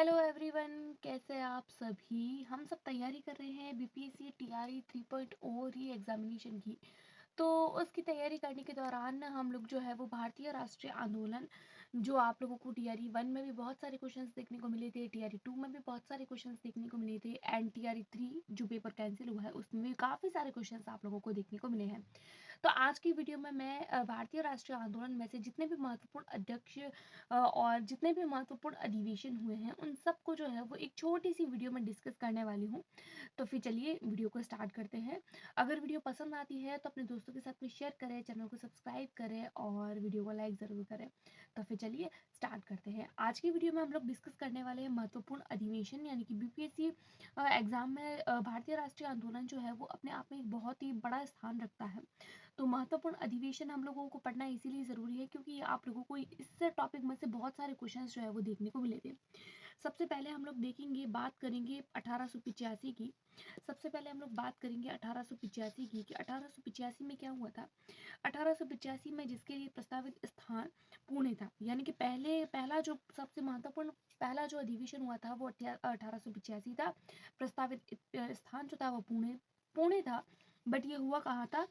Hello everyone, कैसे आप सभी। हम सब तैयारी कर रहे हैं बीपीएससी टीआरई 3.0 री एग्जामिनेशन की। तो उसकी तैयारी करने के दौरान हम लोग जो है वो भारतीय राष्ट्रीय आंदोलन, जो आप लोगों को टीआरई 1 में भी बहुत सारे क्वेश्चंस देखने को मिले थे, टीआरई 2 में भी बहुत सारे क्वेश्चंस देखने को मिले थे, एंड टीआरई 3 जो पेपर कैंसिल हुआ है उसमें भी काफ़ी सारे क्वेश्चंस आप लोगों को देखने को मिले हैं। तो आज की वीडियो में मैं भारतीय राष्ट्रीय आंदोलन में से जितने भी महत्वपूर्ण अध्यक्ष और जितने भी महत्वपूर्ण अधिवेशन हुए हैं उन सबको जो है वो एक छोटी सी वीडियो में डिस्कस करने वाली हूँ। तो फिर चलिए वीडियो को स्टार्ट करते हैं। अगर वीडियो पसंद आती है तो अपने दोस्तों के साथ में शेयर करें, चैनल को सब्सक्राइब करें और वीडियो को लाइक ज़रूर करें। तो फिर चलिए स्टार्ट करते हैं। आज की वीडियो में हम लोग डिस्कस करने वाले हैं महत्वपूर्ण अधिवेशन, यानी कि बीपीएससी एग्जाम में भारतीय राष्ट्रीय आंदोलन जो है वो अपने आप में एक बहुत ही बड़ा स्थान रखता है। तो महत्वपूर्ण अधिवेशन हम लोगों को पढ़ना इसीलिए ज़रूरी है क्योंकि आप लोगों को इस टॉपिक में से बहुत सारे क्वेश्चंस जो है वो देखने को मिले थे। सबसे पहले हम लोग देखेंगे, बात करेंगे 1885 की। सबसे पहले हम लोग बात करेंगे 1885 की कि 1885 में क्या हुआ था। 1885 में जिसके लिए प्रस्तावित स्थान पुणे था, यानी कि पहला जो सबसे महत्वपूर्ण पहला जो अधिवेशन हुआ था वो 1885 था। प्रस्तावित स्थान जो था वो पुणे था। बट ये हुआ कहाँ था?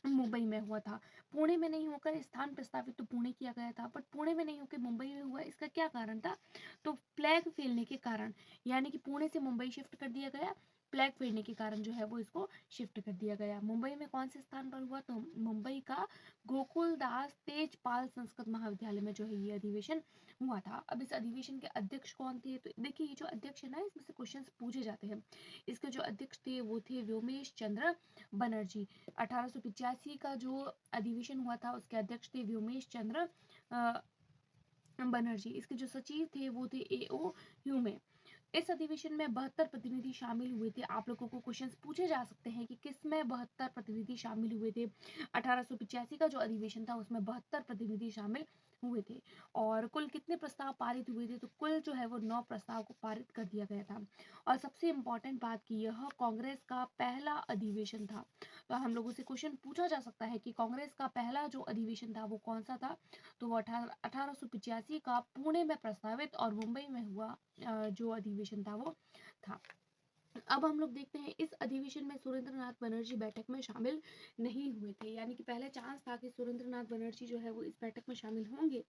मुंबई में हुआ था। पुणे में नहीं होकर स्थान प्रस्तावित तो पुणे किया गया था, बट पुणे में नहीं होकर मुंबई में हुआ। इसका क्या कारण था? तो फ्लैग फैलने के कारण, यानी कि पुणे से मुंबई शिफ्ट कर दिया गया। फ्लैग फैलने के कारण जो है वो इसको शिफ्ट कर दिया गया। मुंबई में कौन से स्थान पर हुआ? तो मुंबई का गोकुलदास तेजपाल संस्कृत महाविद्यालय में जो है ये अधिवेशन हुआ था। अब इस अधिवेशन के अध्यक्ष कौन थे? तो देखिए, ये जो अध्यक्ष है ना, इसमें से क्वेश्चन पूछे जाते हैं। इसके जो अध्यक्ष थे वो थे व्योमेश चंद्र बनर्जी। 1885 का जो अधिवेशन हुआ था उसके अध्यक्ष थे व्योमेश चंद्र बनर्जी। इसके जो सचिव थे वो थे A.O. ह्यूमे। इस अधिवेशन में 72 प्रतिनिधि शामिल हुए थे। आप लोगों को क्वेश्चंस पूछे जा सकते हैं कि किस में 72 प्रतिनिधि शामिल हुए थे। 1885 का जो अधिवेशन था उसमें 72 प्रतिनिधि शामिल हुए थे। और कुल कितने प्रस्ताव पारित हुए थे? तो कुल जो है वो 9 प्रस्ताव को पारित कर दिया गया था। और सबसे इम्पोर्टेंट बात की, यह कांग्रेस का पहला अधिवेशन था। तो हम लोगों से क्वेश्चन पूछा जा सकता है कि कांग्रेस का पहला जो अधिवेशन था वो कौन सा था? तो वो 1885 का पुणे में प्रस्तावित और मुंबई में हुआ जो अधिवेशन था वो था। अब हम लोग देखते हैं, इस अधिवेशन में सुरेंद्रनाथ बनर्जी बैठक में शामिल नहीं हुए थे, यानी कि पहले चांस था कि सुरेंद्रनाथ बनर्जी जो है वो इस बैठक में शामिल होंगे,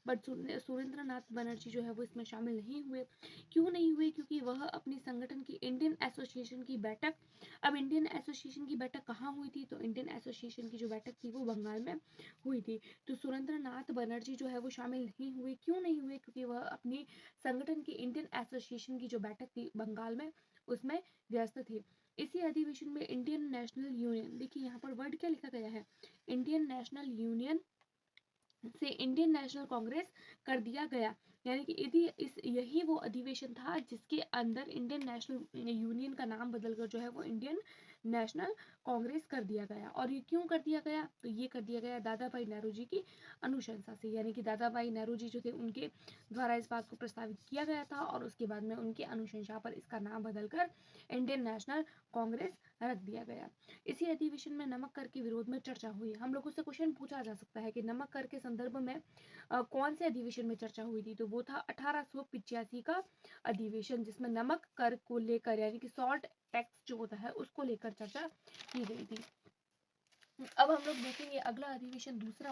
बट सुरेंद्रनाथ बनर्जी जो है वो इसमें शामिल नहीं हुए। क्यों नहीं हुए? क्योंकि वह अपनी संगठन की इंडियन एसोसिएशन की बैठक, अब इंडियन एसोसिएशन की बैठक कहाँ हुई थी? तो इंडियन एसोसिएशन की जो बैठक थी वो बंगाल में हुई थी। तो सुरेंद्रनाथ बनर्जी जो है वो शामिल नहीं हुए। क्यों नहीं हुए? क्योंकि वह अपनी संगठन की इंडियन एसोसिएशन की जो बैठक थी बंगाल में उसमें व्यस्त थे। इसी अधिवेशन में इंडियन नेशनल यूनियन, देखिए यहाँ पर वर्ड क्या लिखा गया है, इंडियन नेशनल यूनियन से इंडियन नेशनल कांग्रेस कर दिया गया। यानी कि यही वो अधिवेशन था जिसके अंदर इंडियन नेशनल यूनियन का नाम बदलकर जो है वो इंडियन नेशनल कांग्रेस कर दिया गया। और ये क्यों कर दिया गया? तो ये कर दिया गया दादा भाई नेहरू जी की अनुशंसा से, यानी कि दादा भाई नेहरू जी जो थे उनके द्वारा इस बात को प्रस्तावित किया गया था और उसके बाद में उनकी अनुशंसा पर इसका नाम बदलकर इंडियन नेशनल कांग्रेस रख दिया गया। इसी अधिवेशन में नमक कर के विरोध में चर्चा हुई। हम लोगों से क्वेश्चन पूछा जा सकता है कि नमक कर के संदर्भ में कौन से अधिवेशन में चर्चा हुई थी? तो वो था 1885 का अधिवेशन, जिसमें नमक कर को लेकर, यानी कि सॉल्ट टैक्स जो होता है उसको लेकर चर्चा की गई थी। अब हम लोग देखेंगे अगला अधिवेशन, दूसरा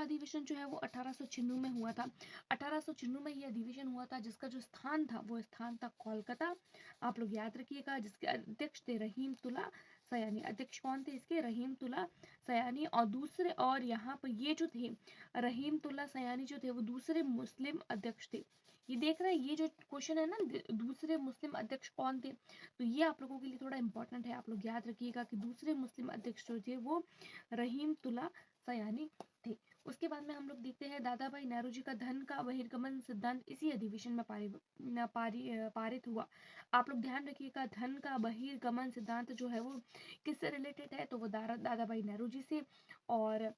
अधिवेशन जो है वो 1896 में हुआ था। 1896 में ये अधिवेशन हुआ था जिसका जो स्थान था वो स्थान था कोलकाता। आप लोग याद रखिएगा, जिसके अध्यक्ष थे रहीम तुल्ला सयानी। अध्यक्ष कौन थे इसके? रहीम तुल्ला सयानी। और दूसरे, और यहाँ पर ये जो थे रहीम तुल्ला सयानी जो थे वो दूसरे मुस्लिम अध्यक्ष थे। ये देख रहे हैं, ये जो क्वेश्चन है ना, दूसरे मुस्लिम अध्यक्ष कौन थे, तो ये आप लोगों के लिए थोड़ा इंपॉर्टेंट है। आप लोग याद रखिएगा कि दूसरे मुस्लिम अध्यक्ष जो थे वो रहीम तुल्ला सयानी थे। उसके बाद में हम लोग देखते हैं दादा भाई नेहरू जी का धन का बहिर्गमन सिद्धांत इसी अधिवेशन में पारित हुआ। आप लोग ध्यान रखिएगा, धन का बहिर्गमन सिद्धांत जो है वो किससे रिलेटेड है? तो वो दादा भाई नेहरू जी से। और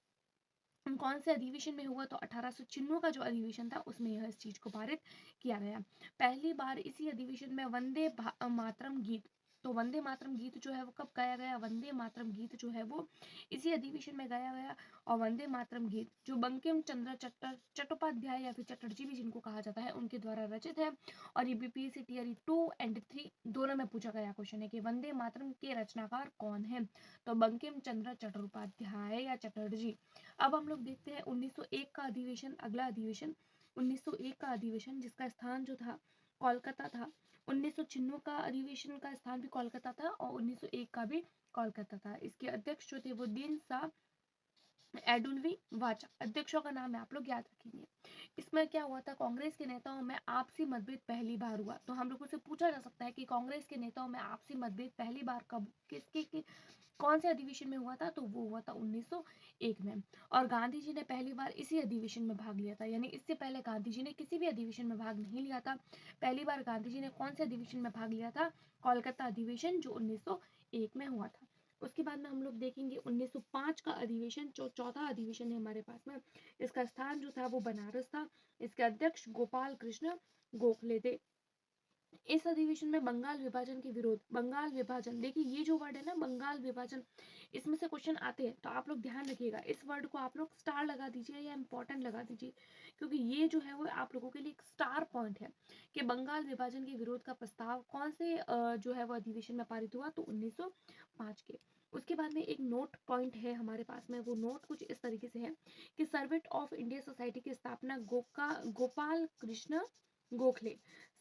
कौन से अधिवेशन में हुआ? तो 1896 का जो अधिवेशन था उसमें यह इस चीज को पारित किया गया। पहली बार इसी अधिवेशन में वंदे मातरम गीत, तो वंदे मातरम गीत जो है वो कब गाया गया? वंदे मातरम गीत जो है वो इसी अधिवेशन में गाया गया। और वंदे मातरम गीत जो बंकिम चंद्र चट्टोपाध्याय या फिर चटर्जी भी जिनको कहा जाता है, उनके द्वारा रचित है। और ये बीपीएससी टीआरई 2 एंड 3 दोनों में पूछा गया क्वेश्चन है कि वंदे मातरम के रचनाकार कौन है? तो बंकिम चंद्र चट्टोपाध्याय या चटर्जी। अब हम लोग देखते हैं 1901 का अधिवेशन, अगला अधिवेशन 1901 का अधिवेशन जिसका स्थान जो था कोलकाता था। 1996 का अधिवेशन का स्थान भी कोलकाता था और 1901 का भी कोलकाता था। इसके अध्यक्ष जो थे वो दीन सा एडुल्वी वाचा, अध्यक्षों का नाम है, आप लोग याद रखेंगे। इसमें क्या हुआ था? कांग्रेस के नेताओं में आपसी मतभेद पहली बार हुआ। तो हम लोगों से पूछा जा सकता है कि कांग्रेस के नेताओं में आपसी मतभेद पहली बार कब, किसके कौन से अधिवेशन में हुआ था? तो वो हुआ था 1901 में। और गांधी जी ने पहली बार इसी अधिवेशन में भाग लिया था, यानी इससे पहले गांधी जी ने किसी भी अधिवेशन में भाग नहीं लिया था। पहली बार गांधी जी ने कौन से अधिवेशन में भाग लिया था? कोलकाता अधिवेशन जो 1901 में हुआ था। उसके बाद में हम लोग देखेंगे 1905 का अधिवेशन जो चौथा अधिवेशन है हमारे पास में। इसका स्थान जो था वो बनारस था। इसके अध्यक्ष गोपाल कृष्ण गोखले थे। इस अधिवेशन में बंगाल विभाजन के विरोध, बंगाल विभाजन, देखिए ये जो वर्ड है ना बंगाल विभाजन, इसमें से क्वेश्चन आते हैं तो आप लोग ध्यान रखिएगा। इस वर्ड को आप लोग स्टार लगा दीजिए या इंपॉर्टेंट लगा दीजिए, क्योंकि ये जो है वो आप लोगों के लिए एक स्टार पॉइंट है कि बंगाल विभाजन के विरोध का प्रस्ताव कौन से जो है वो अधिवेशन में पारित हुआ? तो 1905 के। उसके बाद में एक नोट पॉइंट है हमारे पास में, वो नोट कुछ इस तरीके से है कि सर्वेट ऑफ इंडिया सोसाइटी की स्थापना Gopal Krishna Gokhale,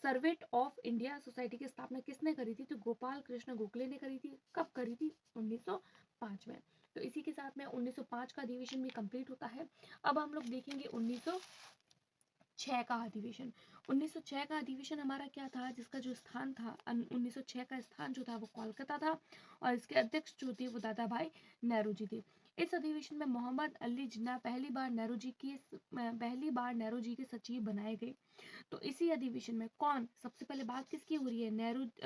सर्वेट of India society की स्थापना किसने करी थी? तो गोपाल कृष्ण गोखले ने करी थी। कब करी थी? 1905 में। तो इसी के साथ में 1905 का अधिवेशन भी कंप्लीट होता है। अब हम लोग देखेंगे 1906 का अधिवेशन। 1906 का अधिवेशन हमारा क्या था? जिसका जो स्थान था 1906 का स्थान जो था वो कोलकाता था और इसके अध्यक्ष जो थे वो दादा भाई नेहरू जी थे। इस अधिवेशन में मोहम्मद अली जिन्ना पहली बार नेहरू जी के सचिव बनाए गए। तो इसी अधिवेशन में कौन, सबसे पहले बात किसकी हो रही है?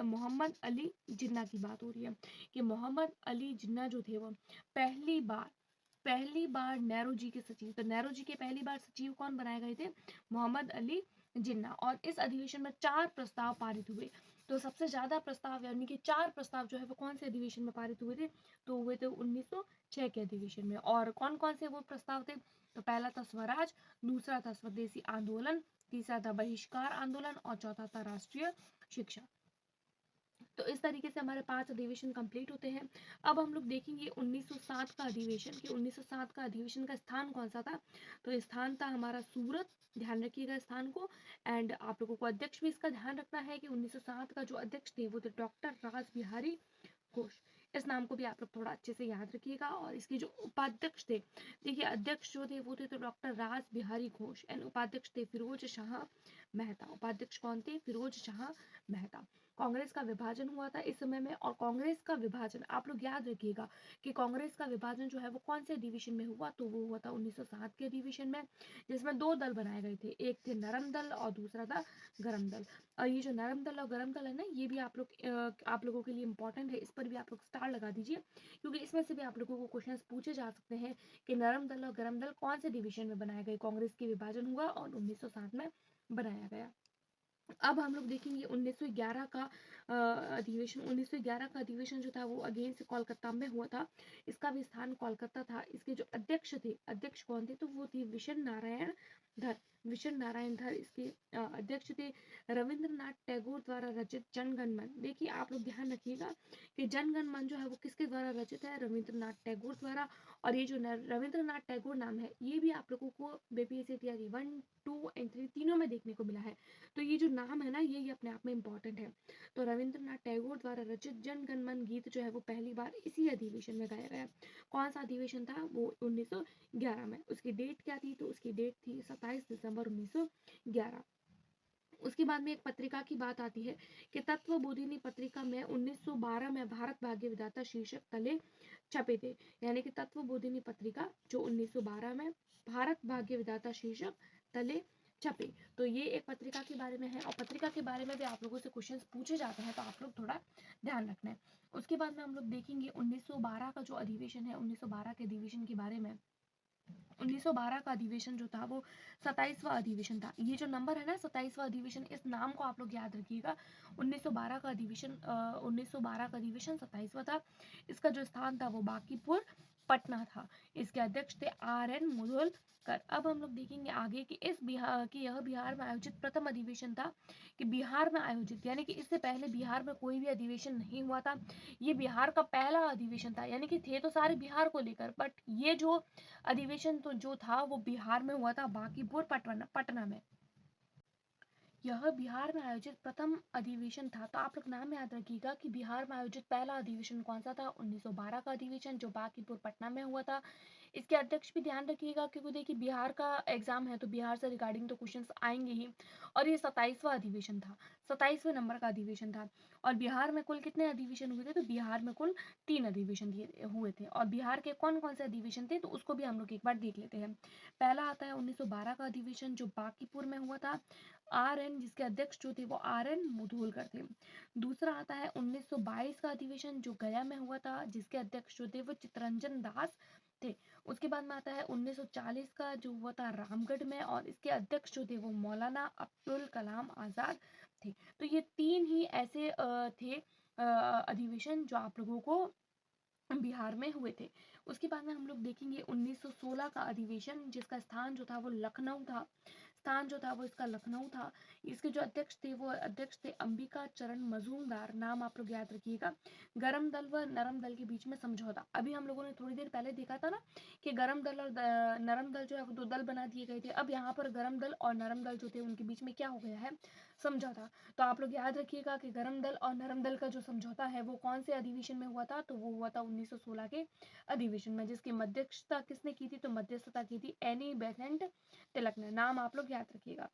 मोहम्मद अली जिन्ना की बात हो रही है कि मोहम्मद अली जिन्ना जो थे वो पहली बार नेहरू जी के सचिव। तो नेहरू जी के पहली बार सचिव कौन बनाए गए थे? मोहम्मद अली जिन्ना। और इस अधिवेशन में 4 प्रस्ताव पारित हुए। तो सबसे ज्यादा प्रस्ताव यानी कि 4 प्रस्ताव जो है वो कौन से अधिवेशन में पारित हुए थे? तो हुए थे 1906 के अधिवेशन में। और कौन कौन से वो प्रस्ताव थे? तो पहला था स्वराज, दूसरा था स्वदेशी आंदोलन, तीसरा था बहिष्कार आंदोलन और चौथा था राष्ट्रीय शिक्षा। तो इस तरीके से हमारे 5 अधिवेशन कंप्लीट होते हैं। अब हम लोग देखेंगे 1907 का अधिवेशन कि 1907 का अधिवेशन का स्थान कौन सा था? तो स्थान था हमारा सूरत, ध्यान रखिएगा स्थान को। एंड आप लोगों को अध्यक्ष भी इसका ध्यान रखना है कि 1907 का जो अध्यक्ष थे वो थे डॉक्टर रास बिहारी घोष। इस नाम को भी आप लोग थोड़ा अच्छे से याद रखिएगा। और इसके जो उपाध्यक्ष थे, देखिए अध्यक्ष जो थे वो थे तो डॉक्टर रास बिहारी घोष एंड उपाध्यक्ष थे फिरोज शाह मेहता। उपाध्यक्ष कौन थे? फिरोज शाह मेहता। कांग्रेस का विभाजन हुआ था इस समय में। और कांग्रेस का विभाजन आप लोग याद रखिएगा कि कांग्रेस का विभाजन जो है वो कौन से अधिवेशन में हुआ? तो वो हुआ था 1907 के अधिवेशन में, जिसमें 2 दल बनाए गए थे, एक थे नरम दल और दूसरा था गरम दल। और ये जो नरम दल और गरम दल है ना, ये भी आप लोगों के लिए इंपॉर्टेंट है, इस पर भी आप लोग स्टार लगा दीजिए, क्योंकि इसमें से भी आप लोगों को क्वेश्चंस पूछे जा सकते हैं कि नरम दल और गरम दल कौन से डिवीजन में बनाए गए। कांग्रेस के विभाजन हुआ और 1907 में बनाया गया। अब हम लोग देखेंगे 1911 का अधिवेशन। 1911 का अधिवेशन जो था वो अगेन से कोलकाता में हुआ था। इसका भी स्थान कोलकाता था। इसके जो अध्यक्ष थे, अध्यक्ष कौन थे? तो वो थे विशन नारायण धर। विशन नारायण धर इसके अध्यक्ष थे। रविंद्रनाथ टैगोर द्वारा रचित जनगण मन, देखिए आप लोग ध्यान रखिएगा कि जनगण मन जो है वो किसके द्वारा रचित है? रविंद्रनाथ टैगोर द्वारा। और ये जो रविंद्रनाथ टैगोर नाम है, ये भी आप लोगों को बीपीएससी तैयारी 1, 2 एंड 3 तीनों में देखने को मिला है। तो ये जो नाम है ना, ये अपने आप में इम्पॉर्टेंट है। तो रविंद्रनाथ टैगोर द्वारा रचित जन गण मन गीत जो है वो पहली बार इसी अधिवेशन में गाया गया। कौन सा अधिवेशन था? वो 1911 में। उसकी डेट क्या थी? तो उसकी डेट थी 27 दिसंबर 1911। उसके बाद में एक पत्रिका की बात आती है कि तत्वबोधिनी पत्रिका में 1912 में भारत भाग्य विधाता शीर्षक तले छपे थे। यानी कि तत्वबोधिनी पत्रिका जो 1912 में भारत भाग्य विधाता शीर्षक तले छपे। तो ये एक पत्रिका के बारे में है और पत्रिका के बारे में भी आप लोगों से क्वेश्चंस पूछे जाते हैं, तो आप लोग थोड़ा ध्यान रखना है। उसके बाद में हम लोग देखेंगे 1912 का जो अधिवेशन है, 1912 के अधिवेशन के बारे में 1912 का अधिवेशन जो था वो 27वां अधिवेशन था। ये जो नंबर है ना 27वां अधिवेशन, इस नाम को आप लोग याद रखिएगा। 1912 का अधिवेशन 27वां था। इसका जो स्थान था वो बांकीपुर पटना था। इसके अध्यक्ष थे आर.एन. मुधोलकर। अब हम लोग देखेंगे आगे कि यह बिहार में आयोजित प्रथम अधिवेशन था, कि बिहार में आयोजित, यानी कि इससे पहले बिहार में कोई भी अधिवेशन नहीं हुआ था। ये बिहार का पहला अधिवेशन था, यानी कि थे तो सारे बिहार को लेकर, बट ये जो अधिवेशन तो जो था वो बिहार में हुआ था, बांकीपुर पटना में। यह बिहार में आयोजित प्रथम अधिवेशन था। तो आप लोग नाम याद रखिएगा कि बिहार में आयोजित पहला अधिवेशन कौन सा था, 1912 का अधिवेशन, जो बांकीपुर पटना में हुआ था। इसके अध्यक्ष भी ध्यान रखिएगा, क्योंकि देखिए बिहार का एग्जाम है तो बिहार से रिगार्डिंग तो क्वेश्चंस आएंगे ही। और ये 27वां अधिवेशन था, 27वें नंबर का अधिवेशन था। और बिहार में कुल कितने अधिवेशन हुए थे, तो बिहार में कुल 3 अधिवेशन हुए थे। और बिहार के कौन कौन से अधिवेशन थे, तो उसको भी हम लोग एक बार देख लेते हैं। पहला आता है 1912 का अधिवेशन, जो बांकीपुर में हुआ था, आर.एन., जिसके अध्यक्ष जो थे वो आर.एन. मुधोलकर थे। दूसरा आता है 1922 का अधिवेशन, जो गया में हुआ था, जिसके अध्यक्ष जो थे वो चित्तरंजन दास थे। उसके बाद में आता है 1940 का, जो हुआ था रामगढ़ में, और इसके अध्यक्ष जो थे वो मौलाना अब्दुल कलाम आजाद थे। तो ये 3 ही ऐसे थे अधिवेशन जो आप लोगों को बिहार में हुए थे। उसके बाद में हम लोग देखेंगे 1916 का अधिवेशन, जिसका स्थान जो था वो लखनऊ था। स्थान जो था वो इसका लखनऊ था। इसके जो अध्यक्ष थे वो अध्यक्ष थे अंबिका चरण मजूमदार। नाम आप लोग याद रखिएगा। गरम दल व नरम दल के बीच में समझौता। अभी हम लोगों ने थोड़ी देर पहले देखा था ना कि गरम दल और नरम दल जो है वो 2 दल बना दिए गए थे। अब यहाँ पर गरम दल और नरम दल जो थे उनके बीच में क्या हो गया है, समझौता। तो आप लोग याद रखिएगा कि गरम दल और नरम दल का जो समझौता है वो कौन से अधिवेशन में हुआ था, तो वो हुआ था 1916 के अधिवेशन में, जिसकी मध्यस्थता किसने की थी, तो मध्यस्थता की थी एनी बेसेंट तिलक ने। नाम आप लोग याद रखिएगा।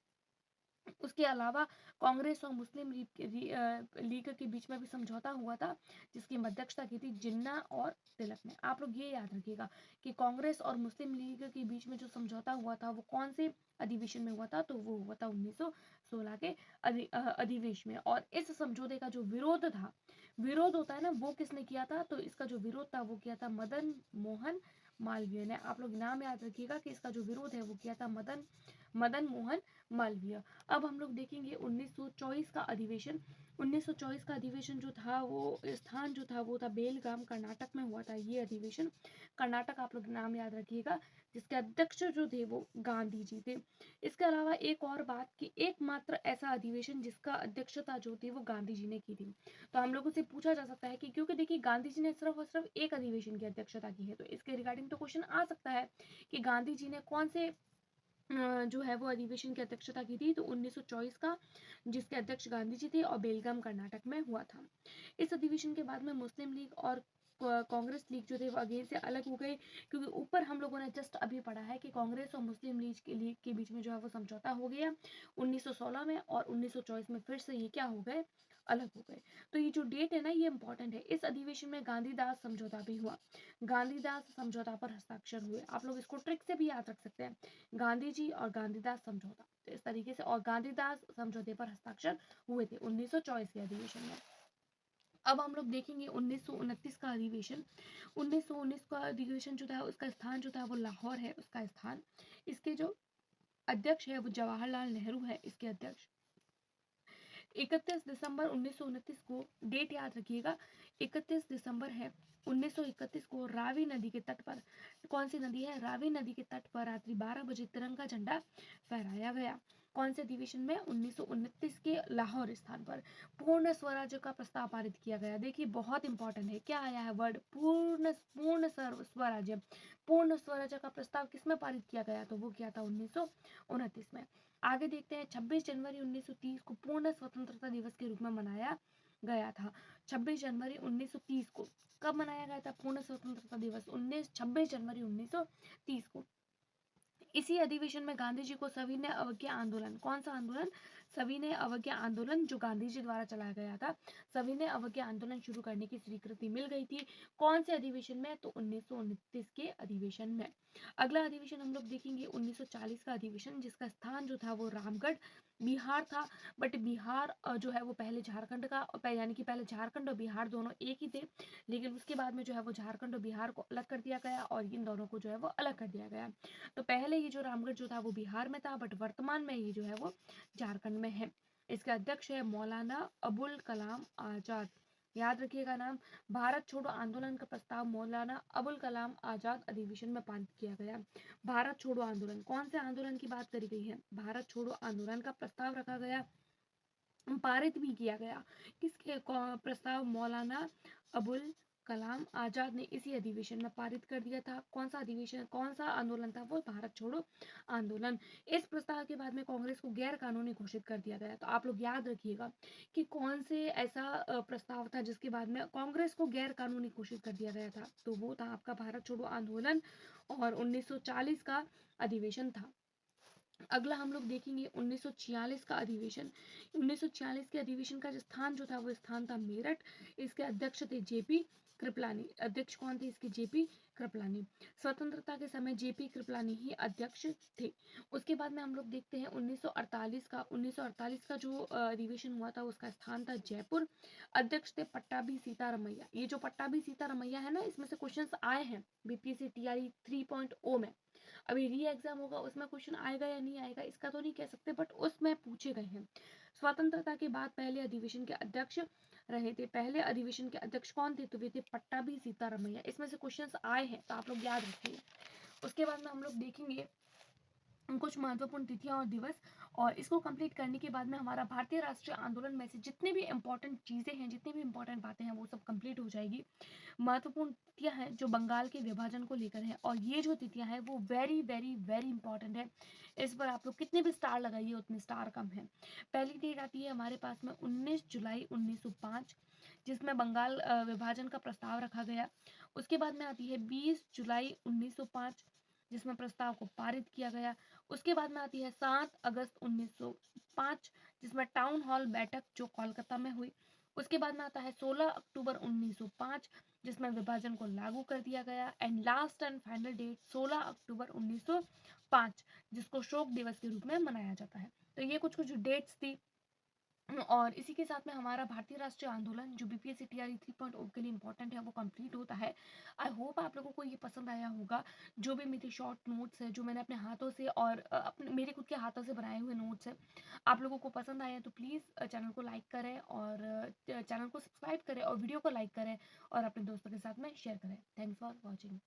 उसके अलावा कांग्रेस और मुस्लिम लीग के बीच में भी समझौता हुआ था, जिसकी मध्यक्षता की थी जिन्ना और तिलक ने। आप लोग ये याद रखिएगा कि कांग्रेस और मुस्लिम लीग के बीच में जो समझौता हुआ था वो कौन से अधिवेशन में हुआ था, तो वो हुआ था 1916 के अधिवेशन में। और इस समझौते का जो विरोध था, विरोध होता है ना, वो किसने किया था, तो इसका जो विरोध था वो किया था मदन मोहन मालवीय ने। आप लोग नाम याद रखिएगा कि इसका जो विरोध है वो किया था मदन मोहन मालवीय। अब हम लोग देखेंगे 1924 का अधिवेशन। 1924 का अधिवेशन जो था वो स्थान जो था वो था बेलगाम, कर्नाटक में हुआ था ये अधिवेशन। कर्नाटक आप लोग नाम याद रखिएगा, जिसके अध्यक्ष जो थे वो गांधी जी थे। इसके अलावा एक और बात कि एकमात्र ऐसा अधिवेशन जिसका अध्यक्षता जो थी वो गांधी जी ने की थी। तो हम लोगों से पूछा जा सकता है कि क्योंकि देखिए गांधी जी ने सिर्फ और सिर्फ एक अधिवेशन की अध्यक्षता की है, तो इसके रिगार्डिंग तो क्वेश्चन आ सकता है कि गांधी जी ने कौन से जो है वो अधिवेशन की अध्यक्षता की थी, तो 1924 का, जिसके अध्यक्ष गांधी जी थे, और बेलगाम कर्नाटक में हुआ था। इस अधिवेशन के बाद में मुस्लिम लीग और कांग्रेस लीग जो थे वो अगेन से अलग हो गए, क्योंकि ऊपर हम लोगों ने जस्ट अभी पढ़ा है कि कांग्रेस और मुस्लिम लीग के बीच में जो है वो समझौता हो गया 1916 में, और 1924 में फिर से ये क्या हो गए, अलग हो गए। तो ये जो डेट है ना ये इंपॉर्टेंट है। इस अधिवेशन में गांधीदास समझौता भी हुआ। गांधीदास समझौता पर हस्ताक्षर हुए। आप लोग इसको ट्रिक से भी याद रख सकते हैं, गांधी जी और गांधीदास समझौता, तो इस तरीके से, और गांधीदास समझौते पर हस्ताक्षर हुए थे 1924 के अधिवेशन में। अब हम लोग देखेंगे 1929 का अधिवेशन। 1919 का अधिवेशन जो था उसका स्थान जो था वो लाहौर है, उसका स्थान। इसके जो अध्यक्ष है वो जवाहरलाल नेहरू है, इसके अध्यक्ष। 31 दिसंबर 1929 को, डेट याद रखिएगा, 31 दिसंबर है 1931 को रावी नदी के तट पर, कौन सी नदी है, रावी नदी के तट पर रात्रि 12 बजे तिरंगा झंडा फहराया गया। कौन से अधिवेशन में, 1929 के लाहौर स्थान पर। पूर्ण स्वराज्य का प्रस्ताव पारित किया गया। देखिए बहुत इंपॉर्टेंट है, क्या आया है वर्ड, पूर्ण पूर्ण स्वराज्य। पूर्ण स्वराज्य का प्रस्ताव किसमें पारित किया गया, तो वो किया था 1929 में। आगे देखते हैं 26 जनवरी 1930 को पूर्ण स्वतंत्रता दिवस के रूप में मनाया गया था। 26 जनवरी 1930 को कब मनाया गया था पूर्ण स्वतंत्रता दिवस, 26 जनवरी 1930 को। इसी अधिवेशन में गांधी जी को सविनय अवज्ञा आंदोलन, कौन सा आंदोलन, सविनय अवज्ञा आंदोलन, जो गांधी जी द्वारा चलाया गया था, सविनय अवज्ञा आंदोलन शुरू करने की स्वीकृति मिल गई थी। कौन से अधिवेशन में, तो 1929 के अधिवेशन में। अगला अधिवेशन हम लोग देखेंगे 1940 का अधिवेशन, जिसका स्थान जो था वो रामगढ़ बिहार था, बट बिहार जो है वो पहले झारखंड का यानी कि पहले झारखंड और बिहार दोनों एक ही थे, लेकिन उसके बाद में जो है वो झारखंड और बिहार को अलग कर दिया गया और इन दोनों को जो है वो अलग कर दिया गया। तो पहले ये जो रामगढ़ जो था वो बिहार में था, बट वर्तमान में ये जो है वो झारखंड में है। इसके अध्यक्ष है मौलाना अबुल कलाम आजाद। याद रखिएगा नाम। भारत छोड़ो आंदोलन का प्रस्ताव मौलाना अबुल कलाम आजाद अधिवेशन में पारित किया गया। भारत छोड़ो आंदोलन, कौन से आंदोलन की बात करी गई है? भारत छोड़ो आंदोलन का प्रस्ताव रखा गया, पारित भी किया गया। किसके प्रस्ताव? मौलाना अबुल कलाम आजाद ने इसी अधिवेशन में पारित कर दिया था। कौन सा अधिवेशन, कौन सा आंदोलन था वो? भारत छोड़ो आंदोलन। इस प्रस्ताव के बाद में कांग्रेस को गैर कानूनी घोषित कर दिया गया। तो आप लोग याद रखिएगा कि कौन से ऐसा प्रस्ताव था जिसके बाद में कांग्रेस को गैर कानूनी घोषित कर दिया गया था। तो वो था आपका भारत छोड़ो आंदोलन और 1940 का अधिवेशन था। अगला हम लोग देखेंगे 1946 का अधिवेशन। 1946 के अधिवेशन का जो स्थान जो था वो स्थान था मेरठ। इसके अध्यक्ष थे जेपी कृपलानी। अध्यक्ष कौन थे इसके? जेपी कृपलानी। स्वतंत्रता के समय जेपी कृपलानी ही अध्यक्ष थे। उसके बाद में हम लोग देखते हैं 1948 का। 1948 का जो अधिवेशन हुआ था उसका स्थान था जयपुर। अध्यक्ष थे पट्टाभी सीतारमैया। ये जो पट्टाभी सीतारमैया है ना, इसमें से क्वेश्चंस आए हैं बीपीएससी टीआरई 3.0 में। अभी री एग्जाम होगा उसमें क्वेश्चन आएगा या नहीं आएगा इसका तो नहीं कह सकते, बट उसमें पूछे गए हैं। स्वतंत्रता के बाद पहले अधिवेशन के अध्यक्ष रहे थे। पहले अधिवेशन के अध्यक्ष कौन थे? तो वे थे पट्टाभी सीतारमैया। इसमें से क्वेश्चंस आए हैं तो आप लोग याद रखिए। उसके बाद में हम लोग देखेंगे कुछ महत्वपूर्ण तिथियां और दिवस, और इसको कंप्लीट करने के बाद में हमारा भारतीय राष्ट्रीय आंदोलन में से जितने भी इंपॉर्टेंट चीज़ें हैं, जितनी भी इंपॉर्टेंट बातें हैं वो सब कंप्लीट हो जाएगी। महत्वपूर्ण तिथियां हैं जो बंगाल के विभाजन को लेकर है, और ये जो तिथियां हैं वो वेरी वेरी वेरी इंपॉर्टेंट है। इस पर आप लोग कितने भी स्टार लगाइए उतने स्टार कम है। पहली डेट आती है हमारे पास में 19 जुलाई 1905, जिसमें बंगाल विभाजन का प्रस्ताव रखा गया। उसके बाद में आती है 20 जुलाई 1905, जिसमें प्रस्ताव को पारित किया गया। उसके बाद में आती है 7 अगस्त 1905, जिसमें टाउन हॉल बैठक जो कोलकाता में हुई। उसके बाद में आता है 16 अक्टूबर 1905, जिसमें विभाजन को लागू कर दिया गया। And last and final date 16 October 1905, जिसको शोक दिवस के रूप में मनाया जाता है। तो ये कुछ कुछ डेट्स थी, और इसी के साथ में हमारा भारतीय राष्ट्रीय आंदोलन जो बीपीएससी टीआरई 3.0 के लिए इंपॉर्टेंट है वो कंप्लीट होता है। आई होप आप लोगों को ये पसंद आया होगा। जो भी मेरे शॉर्ट नोट्स है जो मैंने अपने हाथों से और अपने मेरे खुद के हाथों से बनाए हुए नोट्स है, आप लोगों को पसंद आया तो प्लीज़ चैनल को लाइक करें और चैनल को सब्सक्राइब करें और वीडियो को लाइक करें और अपने दोस्तों के साथ में शेयर करें। Thanks for watching.